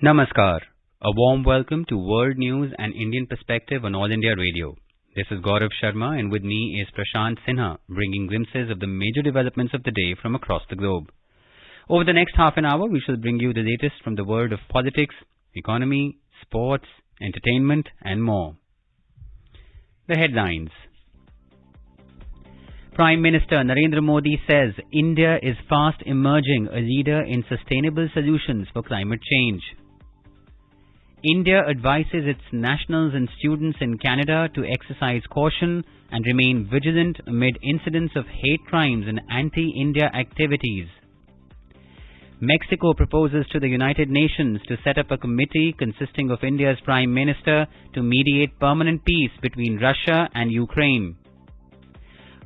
Namaskar. A warm welcome to World News and Indian Perspective on All India Radio. This is Gaurav Sharma and with me is Prashant Sinha, bringing glimpses of the major developments of the day from across the globe. Over the next half an hour, we shall bring you the latest from the world of politics, economy, sports, entertainment and more. The headlines. Prime Minister Narendra Modi says India is fast emerging a leader in sustainable solutions for climate change. India advises its nationals and students in Canada to exercise caution and remain vigilant amid incidents of hate crimes and anti-India activities. Mexico proposes to the United Nations to set up a committee consisting of India's Prime Minister to mediate permanent peace between Russia and Ukraine.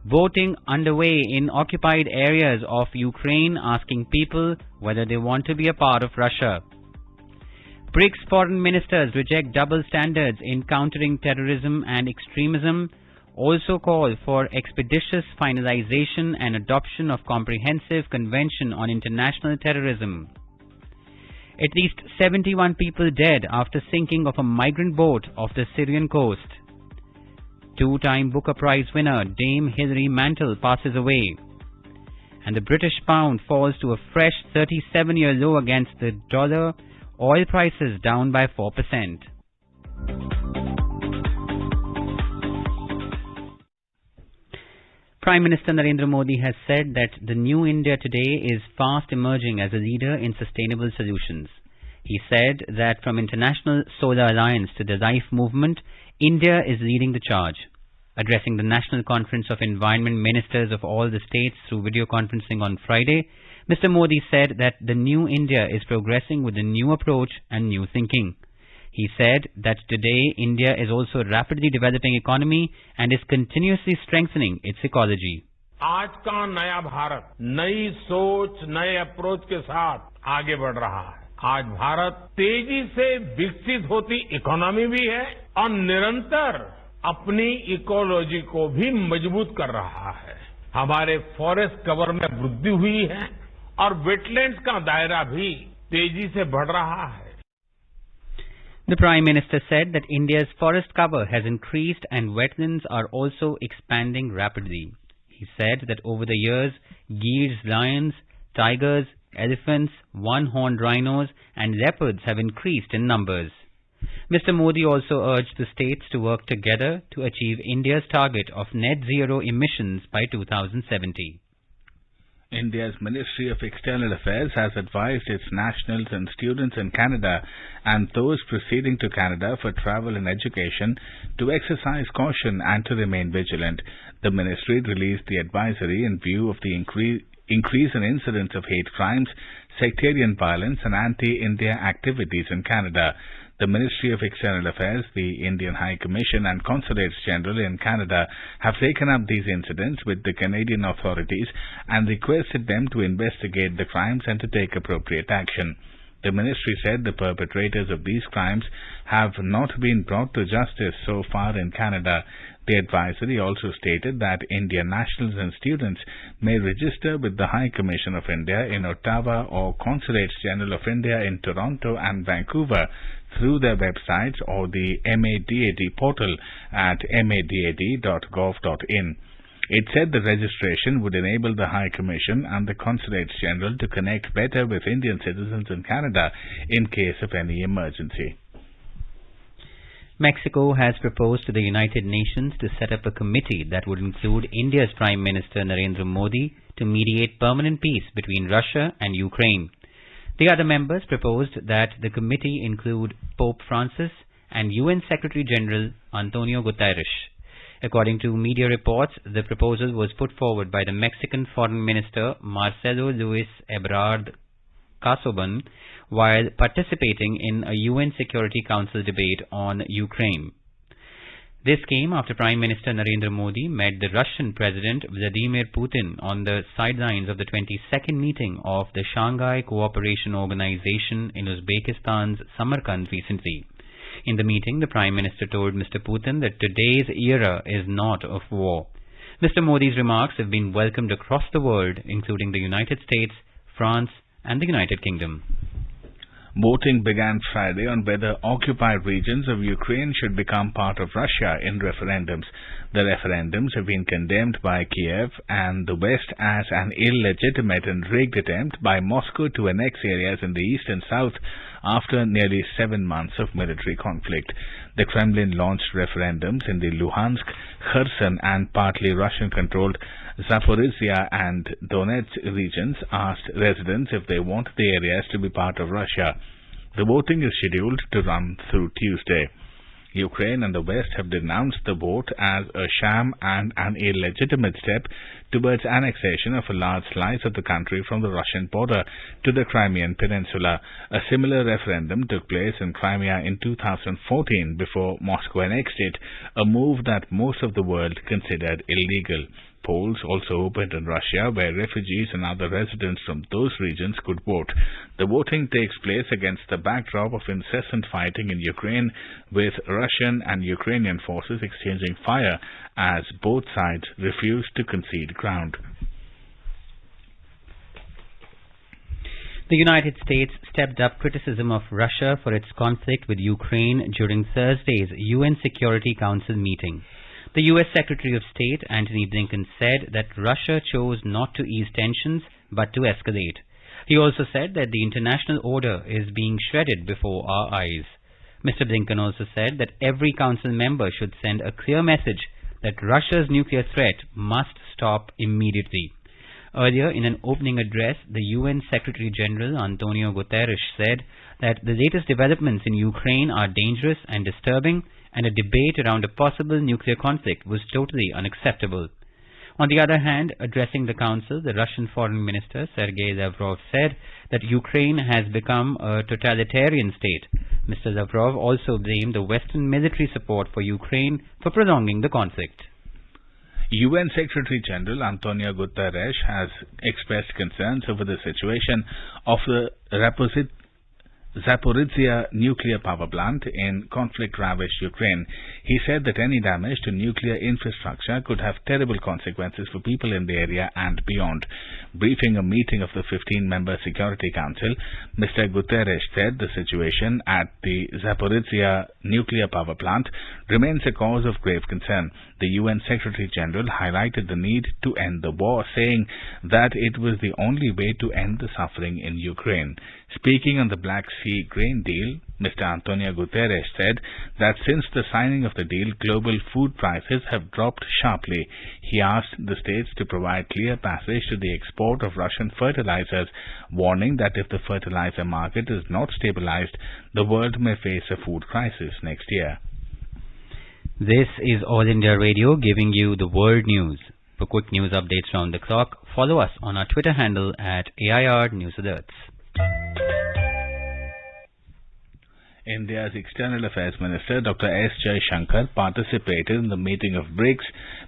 Voting underway in occupied areas of Ukraine, asking people whether they want to be a part of Russia. BRICS foreign ministers reject double standards in countering terrorism and extremism, also call for expeditious finalization and adoption of comprehensive convention on international terrorism. At least 71 people dead after sinking of a migrant boat off the Syrian coast. Two-time Booker Prize winner Dame Hilary Mantel passes away. And the British pound falls to a fresh 37-year low against the dollar. Oil prices down by 4%. Prime Minister Narendra Modi has said that the new India today is fast emerging as a leader in sustainable solutions. He said that from International Solar Alliance to the Life Movement, India is leading the charge. Addressing the National Conference of Environment Ministers of all the states through video conferencing on Friday, Mr. Modi said that the new India is progressing with a new approach and new thinking. He said that today India is also a rapidly developing economy and is continuously strengthening its ecology. आज का नया भारत नई सोच, नए approach के साथ आगे बढ़ रहा है. आज भारत तेजी से विकसित होती इकोनॉमी भी है और निरंतर अपनी इकोलॉजी को भी मजबूत कर रहा है. हमारे फॉरेस्ट कवर में वृद्धि हुई है और वेटलैंड्स का दायरा भी तेजी से बढ़ रहा है. The Prime Minister said that India's forest cover has increased and wetlands are also expanding rapidly. He said that over the years, geese, lions, tigers, elephants, one-horned rhinos and leopards have increased in numbers. Mr. Modi also urged the states to work together to achieve India's target of net zero emissions by 2070. India's Ministry of External Affairs has advised its nationals and students in Canada and those proceeding to Canada for travel and education to exercise caution and to remain vigilant. The ministry released the advisory in view of the increase in incidents of hate crimes, sectarian violence and anti-India activities in Canada. The Ministry of External Affairs, the Indian High Commission and Consulates General in Canada have taken up these incidents with the Canadian authorities and requested them to investigate the crimes and to take appropriate action. The ministry said the perpetrators of these crimes have not been brought to justice so far in Canada. The advisory also stated that Indian nationals and students may register with the High Commission of India in Ottawa or Consulates General of India in Toronto and Vancouver through their websites or the MADAD portal at madad.gov.in. It said the registration would enable the High Commission and the Consulates General to connect better with Indian citizens in Canada in case of any emergency. Mexico has proposed to the United Nations to set up a committee that would include India's Prime Minister Narendra Modi to mediate permanent peace between Russia and Ukraine. The other members proposed that the committee include Pope Francis and UN Secretary General Antonio Guterres. According to media reports, the proposal was put forward by the Mexican Foreign Minister Marcelo Luis Ebrard Casaubon while participating in a UN Security Council debate on Ukraine. This came after Prime Minister Narendra Modi met the Russian President Vladimir Putin on the sidelines of the 22nd meeting of the Shanghai Cooperation Organization in Uzbekistan's Samarkand recently. In the meeting, the Prime Minister told Mr. Putin that today's era is not of war. Mr. Modi's remarks have been welcomed across the world, including the United States, France, and the United Kingdom. Voting began Friday on whether occupied regions of Ukraine should become part of Russia in referendums. The referendums have been condemned by Kiev and the West as an illegitimate and rigged attempt by Moscow to annex areas in the east and south after nearly 7 months of military conflict. The Kremlin launched referendums in the Luhansk, Kherson and partly Russian-controlled Zaporizhia and Donetsk regions, asked residents if they want the areas to be part of Russia. The voting is scheduled to run through Tuesday. Ukraine and the West have denounced the vote as a sham and an illegitimate step towards annexation of a large slice of the country from the Russian border to the Crimean Peninsula. A similar referendum took place in Crimea in 2014 before Moscow annexed it, a move that most of the world considered illegal. Polls also opened in Russia, where refugees and other residents from those regions could vote. The voting takes place against the backdrop of incessant fighting in Ukraine, with Russian and Ukrainian forces exchanging fire as both sides refuse to concede ground. The United States stepped up criticism of Russia for its conflict with Ukraine during Thursday's UN Security Council meeting. The U.S. Secretary of State, Antony Blinken, said that Russia chose not to ease tensions but to escalate. He also said that the international order is being shredded before our eyes. Mr. Blinken also said that every council member should send a clear message that Russia's nuclear threat must stop immediately. Earlier, in an opening address, the UN Secretary General Antonio Guterres said that the latest developments in Ukraine are dangerous and disturbing, and a debate around a possible nuclear conflict was totally unacceptable. On the other hand, addressing the Council, the Russian Foreign Minister Sergei Lavrov said that Ukraine has become a totalitarian state. Mr. Lavrov also blamed the Western military support for Ukraine for prolonging the conflict. UN Secretary General Antonio Guterres has expressed concerns over the situation of the Zaporizhia nuclear power plant in conflict-ravaged Ukraine. He said that any damage to nuclear infrastructure could have terrible consequences for people in the area and beyond. Briefing a meeting of the 15-member Security Council, Mr. Guterres said the situation at the Zaporizhia nuclear power plant remains a cause of grave concern. The UN Secretary General highlighted the need to end the war, saying that it was the only way to end the suffering in Ukraine. Speaking on the Black Sea grain deal, Mr. Antonio Guterres said that since the signing of the deal, global food prices have dropped sharply. He asked the states to provide clear passage to the export of Russian fertilizers, warning that if the fertilizer market is not stabilized, the world may face a food crisis next year. This is All India Radio giving you the world news. For quick news updates round the clock, follow us on our Twitter handle at AIR News Alerts. India's External Affairs Minister Dr. S. Jaishankar participated in the meeting of BRICS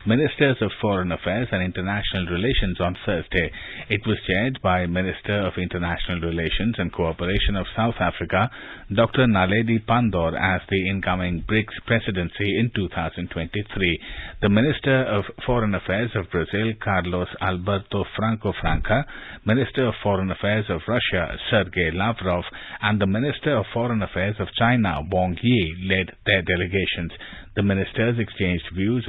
Ministers of Foreign Affairs and International Relations on Thursday. It was chaired by Minister of International Relations and Cooperation of South Africa, Dr. Naledi Pandor, as the incoming BRICS presidency in 2023. The Minister of Foreign Affairs of Brazil, Carlos Alberto Franco Franca, Minister of Foreign Affairs of Russia, Sergei Lavrov, and the Minister of Foreign Affairs of China, Wang Yi, led their delegations. The ministers exchanged views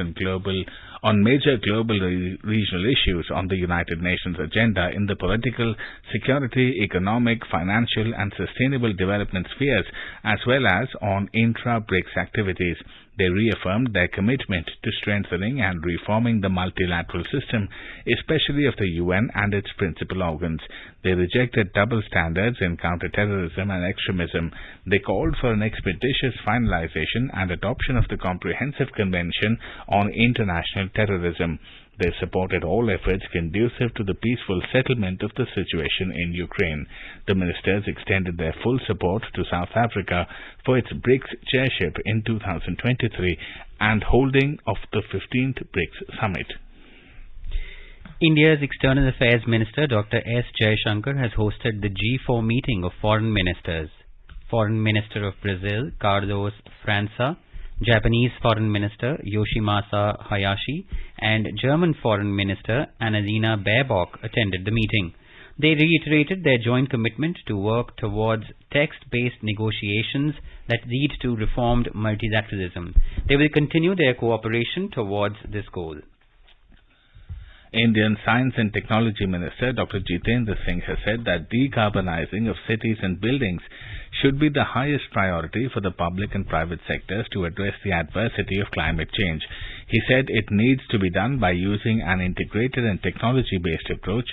on major global regional issues on the United Nations agenda in the political, security, economic, financial and sustainable development spheres, as well as on intra-BRICS activities. They reaffirmed their commitment to strengthening and reforming the multilateral system, especially of the UN and its principal organs. They rejected double standards in counterterrorism and extremism. They called for an expeditious finalization and adoption of the Comprehensive Convention on International Terrorism. They supported all efforts conducive to the peaceful settlement of the situation in Ukraine. The ministers extended their full support to South Africa for its BRICS chairship in 2023 and holding of the 15th BRICS Summit. India's External Affairs Minister Dr. S. Jaishankar has hosted the G4 meeting of foreign ministers. Foreign Minister of Brazil, Carlos França, Japanese Foreign Minister Yoshimasa Hayashi and German Foreign Minister Annalena Baerbock attended the meeting. They reiterated their joint commitment to work towards text-based negotiations that lead to reformed multilateralism. They will continue their cooperation towards this goal. Indian Science and Technology Minister Dr. Jitendra Singh has said that decarbonizing of cities and buildings should be the highest priority for the public and private sectors to address the adversity of climate change. He said it needs to be done by using an integrated and technology-based approach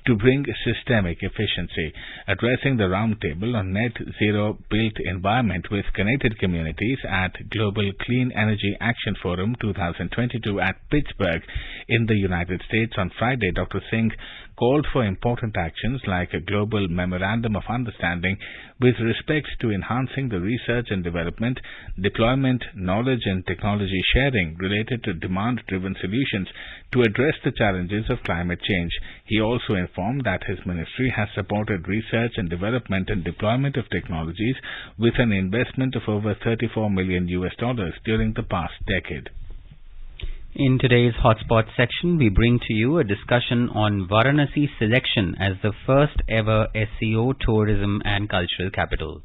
to bring systemic efficiency. Addressing the roundtable on net zero built environment with connected communities at Global Clean Energy Action Forum 2022 at Pittsburgh in the United States on Friday, Dr. Singh called for important actions like a global memorandum of understanding with respect to enhancing the research and development, deployment, knowledge and technology sharing related to demand-driven solutions to address the challenges of climate change. He also informed that his ministry has supported research and development and deployment of technologies with an investment of over $34 million during the past decade. In today's Hotspot section, we bring to you a discussion on Varanasi selection as the first ever SCO tourism and cultural capital.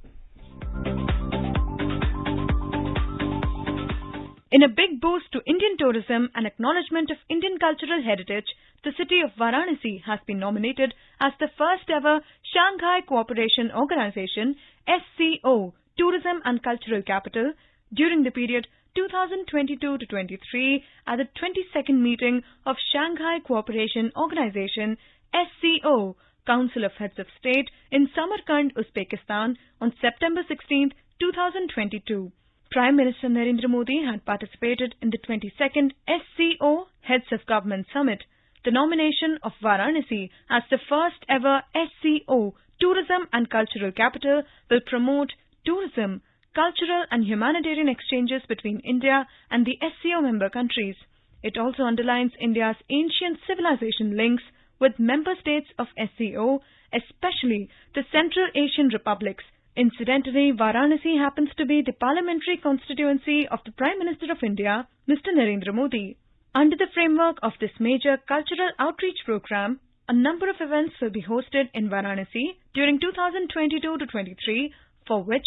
In a big boost to Indian tourism and acknowledgement of Indian cultural heritage, the city of Varanasi has been nominated as the first ever Shanghai Cooperation Organization SCO tourism and cultural capital during the period 2022 to 23 at the 22nd meeting of Shanghai Cooperation Organization SCO Council of Heads of State in Samarkand, Uzbekistan on September 16, 2022. Prime Minister Narendra Modi had participated in the 22nd SCO Heads of Government Summit. The nomination of Varanasi as the first ever SCO tourism and cultural capital will promote tourism, cultural and humanitarian exchanges between India and the SCO member countries. It also underlines India's ancient civilization links with member states of SCO, especially the Central Asian republics. Incidentally, Varanasi happens to be the parliamentary constituency of the Prime Minister of India, Mr. Narendra Modi. Under the framework of this major cultural outreach program, a number of events will be hosted in Varanasi during 2022 to 23, for which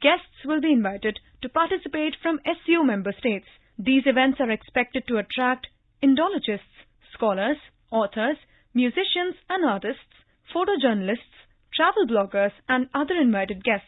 guests will be invited to participate from SCO member states. These events are expected to attract Indologists, scholars, authors, musicians and artists, photojournalists, travel bloggers and other invited guests.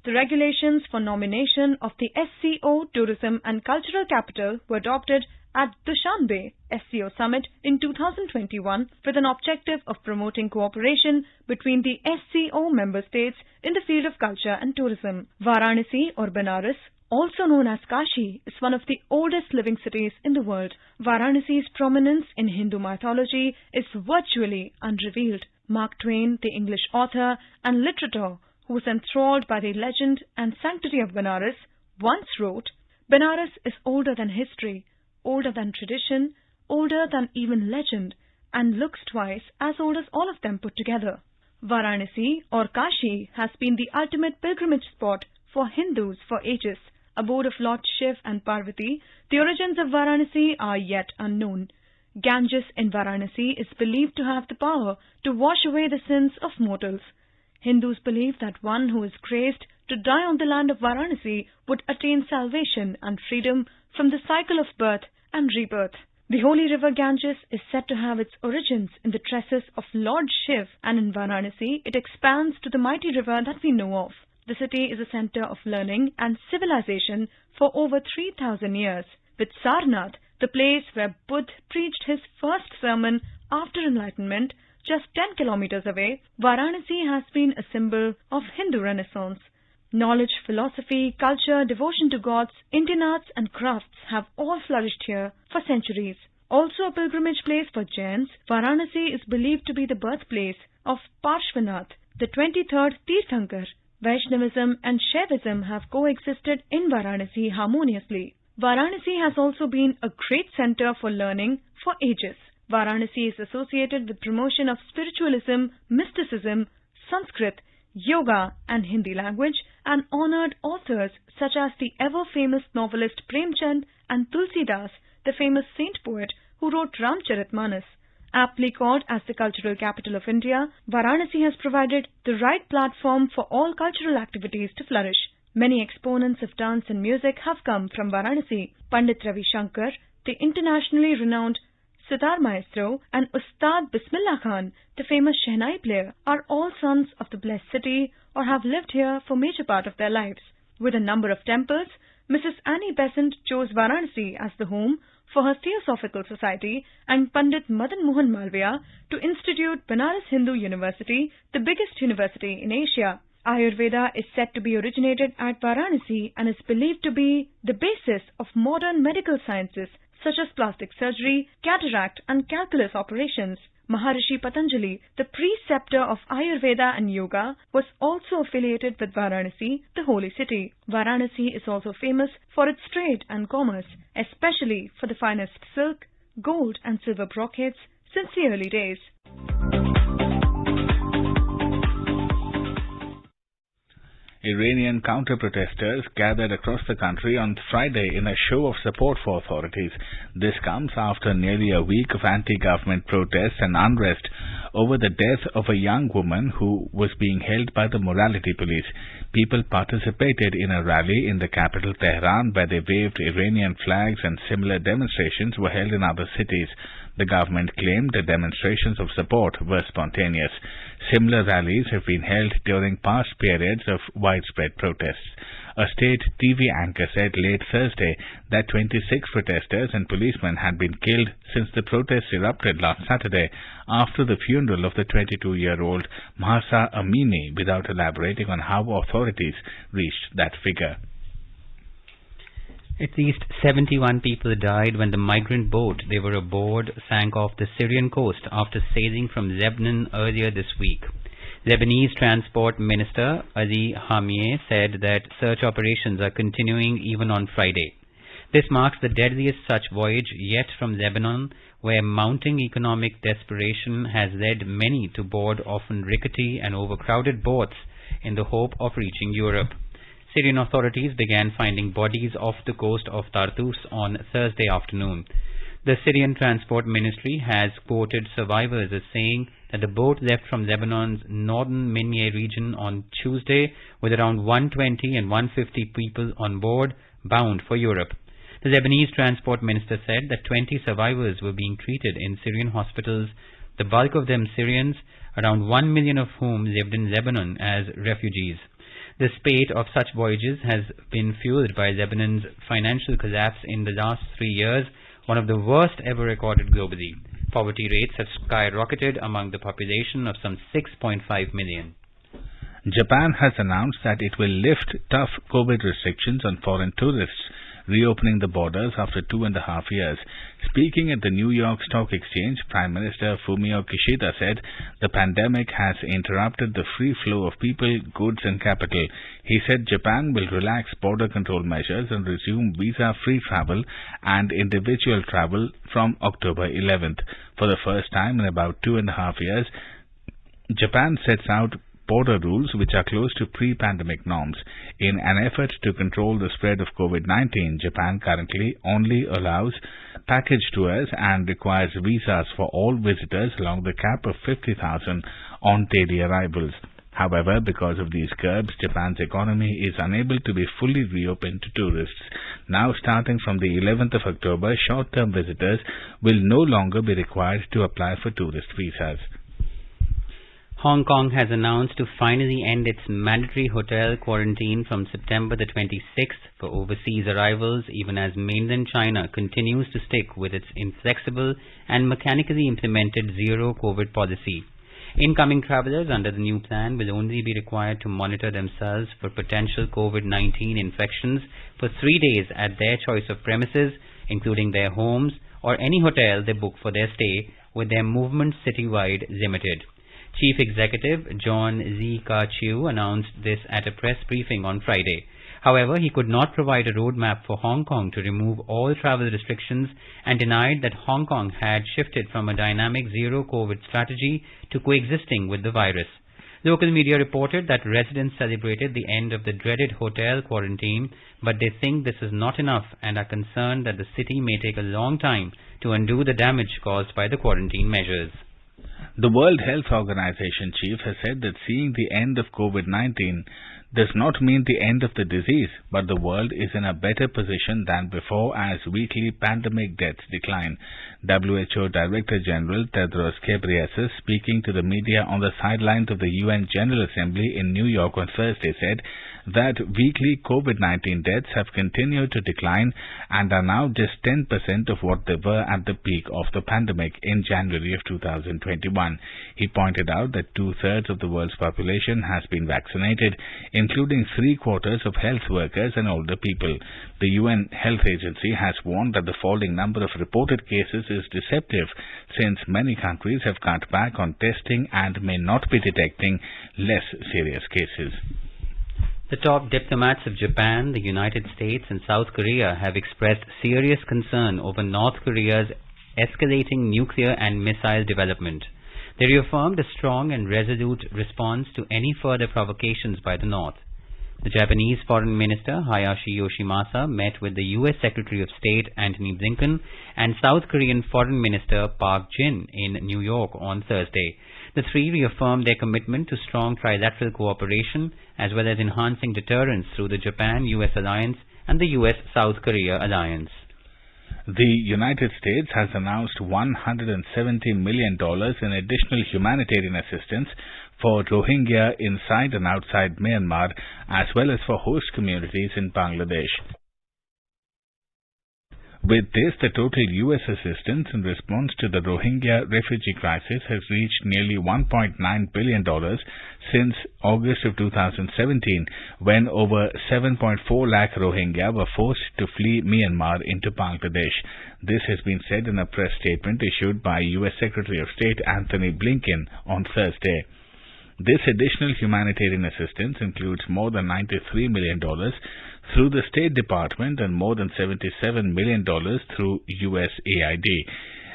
The regulations for nomination of the SCO Tourism and Cultural Capital were adopted at Dushanbe SCO Summit in 2021 with an objective of promoting cooperation between the SCO member states in the field of culture and tourism. Varanasi or Benares, also known as Kashi, is one of the oldest living cities in the world. Varanasi's prominence in Hindu mythology is virtually unrevealed. Mark Twain, the English author and literator who was enthralled by the legend and sanctity of Benares, once wrote, "Benares is older than history, older than tradition, older than even legend, and looks twice as old as all of them put together." Varanasi or Kashi has been the ultimate pilgrimage spot for Hindus for ages. Abode of Lord Shiv and Parvati, the origins of Varanasi are yet unknown. Ganges in Varanasi is believed to have the power to wash away the sins of mortals. Hindus believe that one who is graced to die on the land of Varanasi would attain salvation and freedom from the cycle of birth and rebirth. The holy river Ganges is said to have its origins in the tresses of Lord Shiv, and in Varanasi it expands to the mighty river that we know of. The city is a center of learning and civilization for over 3,000 years, with Sarnath, the place where Buddha preached his first sermon after enlightenment, just 10 kilometers away. Varanasi has been a symbol of Hindu Renaissance. Knowledge, philosophy, culture, devotion to gods, Indian arts and crafts have all flourished here for centuries. Also a pilgrimage place for Jains, Varanasi is believed to be the birthplace of Parshvanath, the 23rd Tirthankar. Vaishnavism and Shaivism have coexisted in Varanasi harmoniously. Varanasi has also been a great center for learning for ages. Varanasi is associated with promotion of spiritualism, mysticism, Sanskrit, yoga and Hindi language, and honored authors such as the ever-famous novelist Premchand and Tulsidas, the famous saint poet who wrote Ramcharitmanas. Aptly called as the cultural capital of India, Varanasi has provided the right platform for all cultural activities to flourish. Many exponents of dance and music have come from Varanasi. Pandit Ravi Shankar, the internationally renowned sitar maestro, and Ustad Bismillah Khan, the famous Shehnai player, are all sons of the blessed city or have lived here for major part of their lives. With a number of temples, Mrs. Annie Besant chose Varanasi as the home for her Theosophical Society and Pandit Madan Mohan Malviya to institute Banaras Hindu University, the biggest university in Asia. Ayurveda is said to be originated at Varanasi and is believed to be the basis of modern medical sciences such as plastic surgery, cataract and calculus operations. Maharishi Patanjali, the preceptor of Ayurveda and Yoga, was also affiliated with Varanasi, the holy city. Varanasi is also famous for its trade and commerce, especially for the finest silk, gold and silver brocades since the early days. Iranian counter-protesters gathered across the country on Friday in a show of support for authorities. This comes after nearly a week of anti-government protests and unrest over the death of a young woman who was being held by the morality police. People participated in a rally in the capital Tehran where they waved Iranian flags, and similar demonstrations were held in other cities. The government claimed the demonstrations of support were spontaneous. Similar rallies have been held during past periods of widespread protests. A state TV anchor said late Thursday that 26 protesters and policemen had been killed since the protests erupted last Saturday after the funeral of the 22-year-old Mahsa Amini, without elaborating on how authorities reached that figure. At least 71 people died when the migrant boat they were aboard sank off the Syrian coast after sailing from Lebanon earlier this week. Lebanese Transport Minister Ali Hamieh said that search operations are continuing even on Friday. This marks the deadliest such voyage yet from Lebanon, where mounting economic desperation has led many to board often rickety and overcrowded boats in the hope of reaching Europe. Syrian authorities began finding bodies off the coast of Tartus on Thursday afternoon. The Syrian Transport Ministry has quoted survivors as saying that the boat left from Lebanon's northern Minyeh region on Tuesday with around 120 and 150 people on board, bound for Europe. The Lebanese Transport Minister said that 20 survivors were being treated in Syrian hospitals, the bulk of them Syrians, around 1 million of whom lived in Lebanon as refugees. The spate of such voyages has been fueled by Lebanon's financial collapse in the last 3 years, one of the worst ever recorded globally. Poverty rates have skyrocketed among the population of some 6.5 million. Japan has announced that it will lift tough COVID restrictions on foreign tourists, reopening the borders after 2.5 years. Speaking at the New York Stock Exchange, Prime Minister Fumio Kishida said the pandemic has interrupted the free flow of people, goods and capital. He said Japan will relax border control measures and resume visa-free travel and individual travel from October 11th. For the first time in about 2.5 years, Japan sets out border rules which are close to pre-pandemic norms. In an effort to control the spread of COVID-19, Japan currently only allows package tours and requires visas for all visitors along the cap of 50,000 on daily arrivals. However, because of these curbs, Japan's economy is unable to be fully reopened to tourists. Now, starting from the 11th of October, short-term visitors will no longer be required to apply for tourist visas. Hong Kong has announced to finally end its mandatory hotel quarantine from September the 26th for overseas arrivals, even as mainland China continues to stick with its inflexible and mechanically implemented zero COVID policy. Incoming travellers under the new plan will only be required to monitor themselves for potential COVID-19 infections for 3 days at their choice of premises, including their homes or any hotel they book for their stay, with their movement citywide limited. Chief Executive John Z. Ka-chiu announced this at a press briefing on Friday. However, he could not provide a roadmap for Hong Kong to remove all travel restrictions and denied that Hong Kong had shifted from a dynamic zero-COVID strategy to coexisting with the virus. Local media reported that residents celebrated the end of the dreaded hotel quarantine, but they think this is not enough and are concerned that the city may take a long time to undo the damage caused by the quarantine measures. The World Health Organization chief has said that seeing the end of COVID-19 does not mean the end of the disease, but the world is in a better position than before as weekly pandemic deaths decline. WHO Director General Tedros Ghebreyesus, speaking to the media on the sidelines of the UN General Assembly in New York on Thursday, said that weekly COVID-19 deaths have continued to decline and are now just 10% of what they were at the peak of the pandemic in January of 2021. He pointed out that 2/3 of the world's population has been vaccinated, including 3/4 of health workers and older people. The UN Health Agency has warned that the falling number of reported cases is deceptive, since many countries have cut back on testing and may not be detecting less serious cases. The top diplomats of Japan, the United States and South Korea have expressed serious concern over North Korea's escalating nuclear and missile development. They reaffirmed a strong and resolute response to any further provocations by the North. The Japanese Foreign Minister Hayashi Yoshimasa met with the U.S. Secretary of State Antony Blinken and South Korean Foreign Minister Park Jin in New York on Thursday. The three reaffirmed their commitment to strong trilateral cooperation as well as enhancing deterrence through the Japan-US alliance and the US-South Korea alliance. The United States has announced $170 million in additional humanitarian assistance for Rohingya inside and outside Myanmar, as well as for host communities in Bangladesh. With this, the total U.S. assistance in response to the Rohingya refugee crisis has reached nearly $1.9 billion since August of 2017, when over 7.4 lakh Rohingya were forced to flee Myanmar into Bangladesh. This has been said in a press statement issued by U.S. Secretary of State Antony Blinken on Thursday. This additional humanitarian assistance includes more than $93 million through the State Department and more than $77 million through USAID.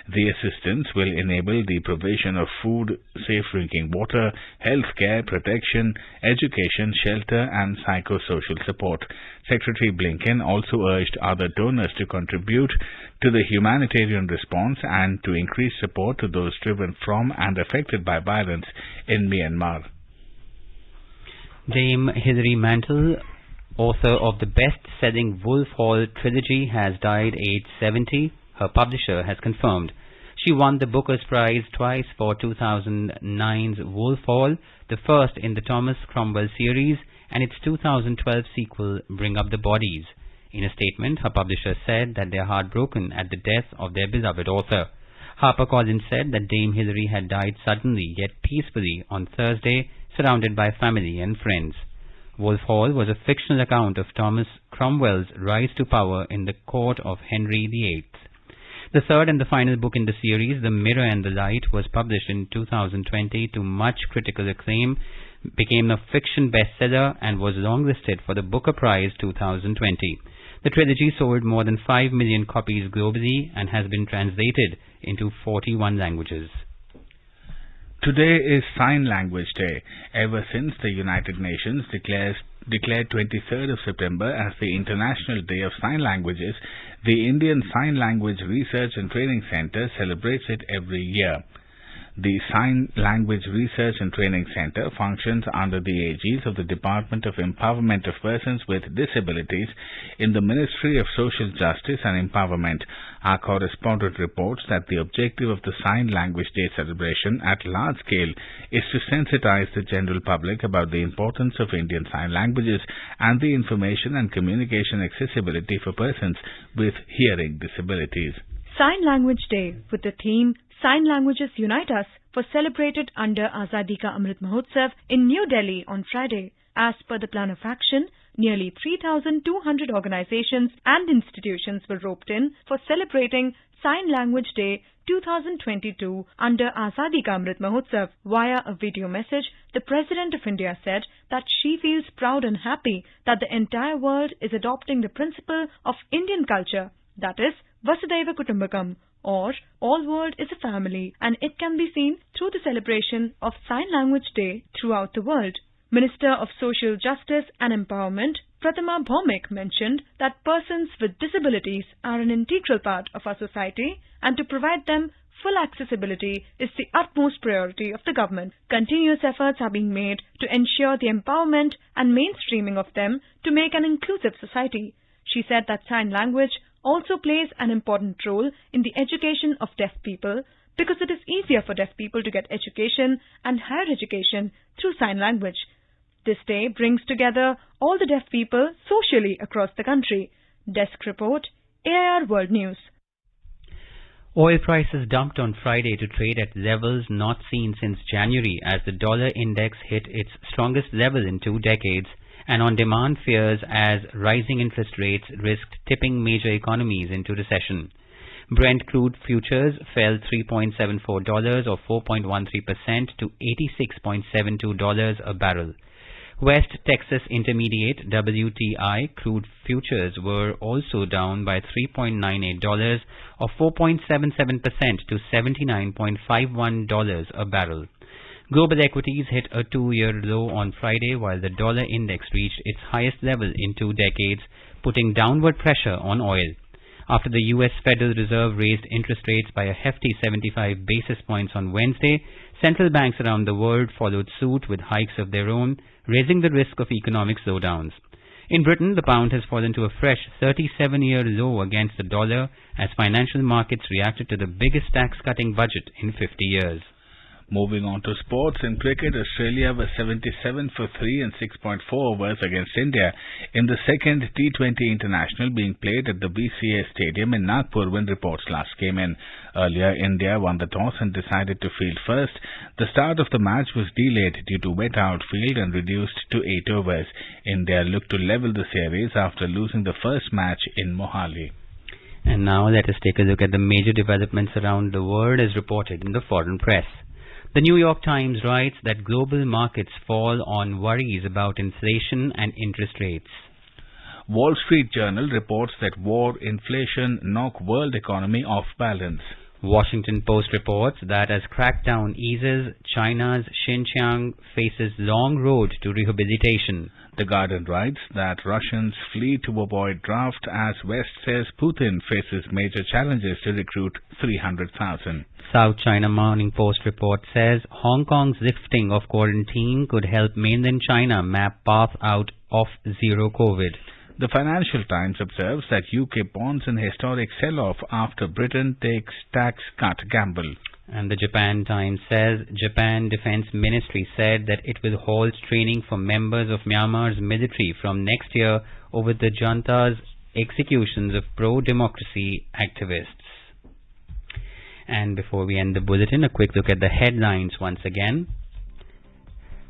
The assistance will enable the provision of food, safe drinking water, health care, protection, education, shelter and psychosocial support. Secretary Blinken also urged other donors to contribute to the humanitarian response and to increase support to those driven from and affected by violence in Myanmar. Dame Hilary Mantel, author of the best-selling Wolf Hall trilogy, has died aged 70, her publisher has confirmed. She won the Booker's Prize twice for 2009's Wolf Hall, the first in the Thomas Cromwell series, and its 2012 sequel, Bring Up the Bodies. In a statement, her publisher said that they are heartbroken at the death of their beloved author. HarperCollins said that Dame Hilary had died suddenly yet peacefully on Thursday, surrounded by family and friends. Wolf Hall was a fictional account of Thomas Cromwell's rise to power in the court of Henry VIII. The third and the final book in the series, The Mirror and the Light, was published in 2020 to much critical acclaim, became a fiction bestseller and was longlisted for the Booker Prize 2020. The trilogy sold more than 5 million copies globally and has been translated into 41 languages. Today is Sign Language Day. Ever since the United Nations declared 23rd of September as the International Day of Sign Languages, the Indian Sign Language Research and Training Centre celebrates it every year. The Sign Language Research and Training Centre functions under the aegis of the Department of Empowerment of Persons with Disabilities in the Ministry of Social Justice and Empowerment. Our correspondent reports that the objective of the Sign Language Day celebration at large scale is to sensitize the general public about the importance of Indian Sign Languages and the information and communication accessibility for persons with hearing disabilities. Sign Language Day, with the theme Sign Languages Unite Us, was celebrated under Azadi Ka Amrit Mahotsav in New Delhi on Friday. As per the plan of action, nearly 3,200 organizations and institutions were roped in for celebrating Sign Language Day 2022 under Azadi Ka Amrit Mahotsav. Via a video message, the President of India said that she feels proud and happy that the entire world is adopting the principle of Indian culture, that is, Vasudhaiva Kutumbakam, or All World is a Family, and it can be seen through the celebration of Sign Language Day throughout the world. Minister of Social Justice and Empowerment, Pratima Bhaumik, mentioned that persons with disabilities are an integral part of our society, and to provide them full accessibility is the utmost priority of the government. Continuous efforts are being made to ensure the empowerment and mainstreaming of them to make an inclusive society. She said that sign language also plays an important role in the education of deaf people because it is easier for deaf people to get education and higher education through sign language. This day brings together all the deaf people socially across the country. Desk report, AIR World News. Oil prices dumped on Friday to trade at levels not seen since January as the dollar index hit its strongest level in 2 decades, and on demand fears as rising interest rates risked tipping major economies into recession. Brent crude futures fell $3.74 or 4.13% to $86.72 a barrel. West Texas Intermediate WTI crude futures were also down by $3.98 or 4.77% to $79.51 a barrel. Global equities hit a 2-year low on Friday while the dollar index reached its highest level in 2 decades, putting downward pressure on oil. After the U.S. Federal Reserve raised interest rates by a hefty 75 basis points on Wednesday, central banks around the world followed suit with hikes of their own, raising the risk of economic slowdowns. In Britain, the pound has fallen to a fresh 37-year low against the dollar as financial markets reacted to the biggest tax-cutting budget in 50 years. Moving on to sports, in cricket, Australia was 77 for 3 and 6.4 overs against India in the second T20 international being played at the BCA Stadium in Nagpur when reports last came in. Earlier, India won the toss and decided to field first. The start of the match was delayed due to wet outfield and reduced to 8 overs. India looked to level the series after losing the first match in Mohali. And now let us take a look at the major developments around the world as reported in the foreign press. The New York Times writes that global markets fall on worries about inflation and interest rates. Wall Street Journal reports that war, inflation knock world economy off balance. Washington Post reports that as crackdown eases, China's Xinjiang faces long road to rehabilitation. The Guardian writes that Russians flee to avoid draft as West says Putin faces major challenges to recruit 300,000. South China Morning Post report says Hong Kong's lifting of quarantine could help mainland China map path out of zero COVID. The Financial Times observes that UK bonds in historic sell-off after Britain takes tax cut gamble. And the Japan Times says Japan Defense Ministry said that it will halt training for members of Myanmar's military from next year over the junta's executions of pro-democracy activists. And before we end the bulletin, a quick look at the headlines once again.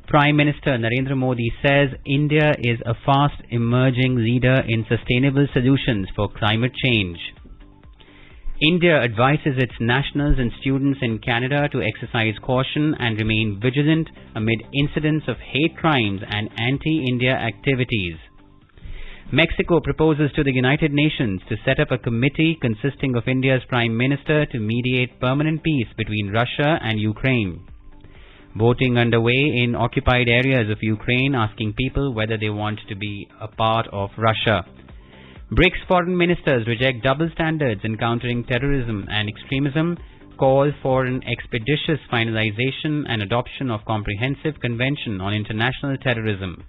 Prime Minister Narendra Modi says India is a fast emerging leader in sustainable solutions for climate change. India advises its nationals and students in Canada to exercise caution and remain vigilant amid incidents of hate crimes and anti-India activities. Mexico proposes to the United Nations to set up a committee consisting of India's Prime Minister to mediate permanent peace between Russia and Ukraine. Voting underway in occupied areas of Ukraine asking people whether they want to be a part of Russia. BRICS foreign ministers reject double standards in countering terrorism and extremism, call for an expeditious finalization and adoption of comprehensive convention on international terrorism.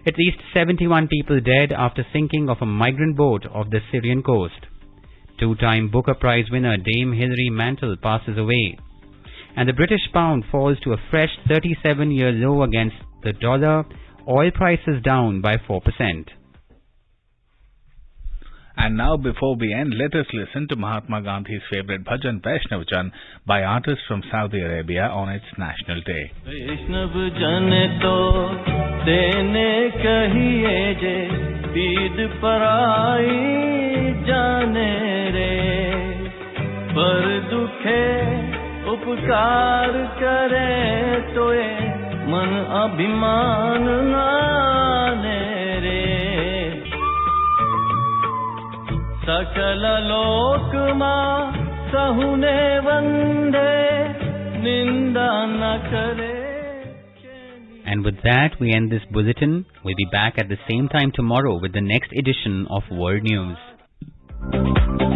At least 71 people dead after sinking of a migrant boat off the Syrian coast. 2-time Booker Prize winner Dame Hilary Mantel passes away. And the British pound falls to a fresh 37-year low against the dollar, oil prices down by 4%. And now, before we end, let us listen to Mahatma Gandhi's favorite bhajan, Vaishnav Jan, by artists from Saudi Arabia on its National Day. Vaishnav Jan to tene kahiye je, peed parai jane re, par dukhe उपकार करे तोए मन अभिमान नाने रे सकल लोक मा सहुने वंदे निंदा न करे. And with that, we end this bulletin. We'll be back at the same time tomorrow with the next edition of World News.